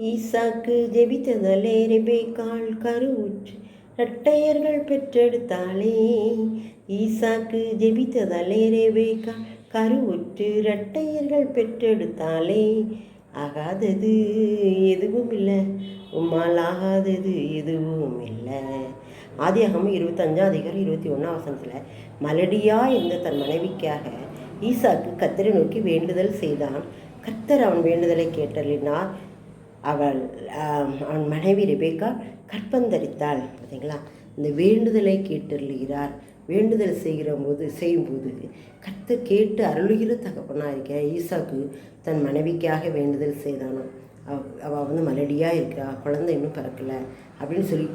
ஈசாக்கு ஜெபித்ததலே ரெபேக்காள் கருவுற்று இரட்டையர்கள் பெற்றெடுத்தாளே. ஈசாக்கு ஜெபித்ததலே ரெபேக்காள் கருவுற்று இரட்டையர்கள் பெற்றெடுத்தாளே. ஆகாதது எதுவும் இல்லை, உம்மால் ஆகாதது எதுவும் இல்லை. ஆதியாகமம் 25:21 மலடியா இருந்த தன் மனைவிக்காக ஈசாக்கு கர்த்தரை நோக்கி வேண்டுதல் செய்தான். கர்த்தர் அவன் வேண்டுதலை கேட்டலினார். அவன் மனைவி ரெபேக்கா கற்பந்தரித்தாள். பார்த்தீங்களா, இந்த வேண்டுதலை கேட்டருளுகிறார். வேண்டுதல் செய்யும்போது கர்த்தர் கேட்டு அருளுகிற தகப்பனாக இருக்க ஈசாக்கு தன் மனைவிக்காக வேண்டுதல் செய்தானோ. அவள் மலடியாக இருக்கா, குழந்தை இன்னும் பிறக்கலை அப்படின்னு சொல்லி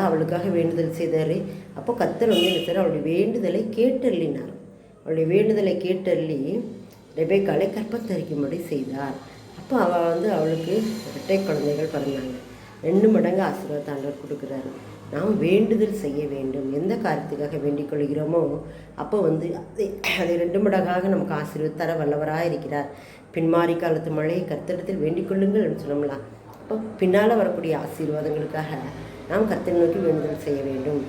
அவளுக்காக வேண்டுதல் செய்தார். அப்போ கர்த்தர் என்ன செய்தார், அவளுடைய வேண்டுதலை கேட்டருளினார். அவளுடைய வேண்டுதலை கேட்டருளி ரெபேக்காளை கற்பந்தரிக்கும்படி செய்தார். அப்போ அவளுக்கு இரட்டை குழந்தைகள் பிறந்தாங்க. 2 மடங்கு ஆசீர்வாதத்தை ஆண்டவர் கொடுக்குறாரு. நாம் வேண்டுதல் செய்ய வேண்டும். எந்த காரியத்துக்காக வேண்டிக் கொள்கிறோமோ அப்போ அதை 2 மடங்காக நமக்கு ஆசீர்வாதம் தர வல்லவராக இருக்கிறார். பின்மாறி காலத்து மழையை கர்த்தரிடத்தில் வேண்டிக் கொள்ளுங்கள் சொன்னோம்லாம். அப்போ பின்னால் வரக்கூடிய ஆசீர்வாதங்களுக்காக நாம் கர்த்தரை நோக்கி வேண்டுதல் செய்ய வேண்டும்.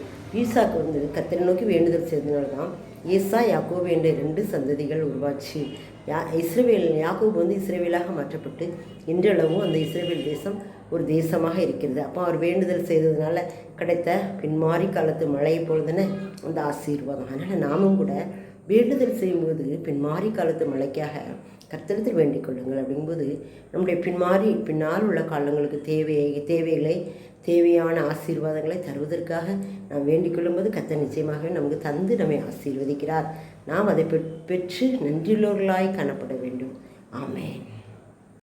ஈசாக்கு கர்த்தரை நோக்கி வேண்டுதல் செய்தனால்தான் ஏசா யாக்கோபு என்ற 2 சந்ததிகள் உருவாச்சு. யாக்கோபு இஸ்ரவேலாக மாற்றப்பட்டு இன்றளவும் அந்த இஸ்ரவேல் தேசம் ஒரு தேசமாக இருக்கிறது. அப்போ அவர் வேண்டுதல் செய்ததுனால கிடைத்த பின்மாறி காலத்து மழையை பொழுதுன அந்த ஆசீர்வாதம். அதனால் நாமும் கூட வேண்டுதல் செய்யும்போது பின்மாறி காலத்து மழைக்காக கர்த்தரிடத்தில் வேண்டிக் கொள்ளுங்கள். அப்படிங்கும்போது நம்முடைய பின்னால் உள்ள காலங்களுக்கு தேவையான ஆசீர்வாதங்களை தருவதற்காக நாம் வேண்டிக் கொள்ளும்போது கர்த்தர் நிச்சயமாகவே நமக்கு தந்து நம்மை ஆசீர்வதிக்கிறார். நாம் அதை பெற்று நன்றியுள்ளவர்களாய் காணப்பட வேண்டும். ஆமென்.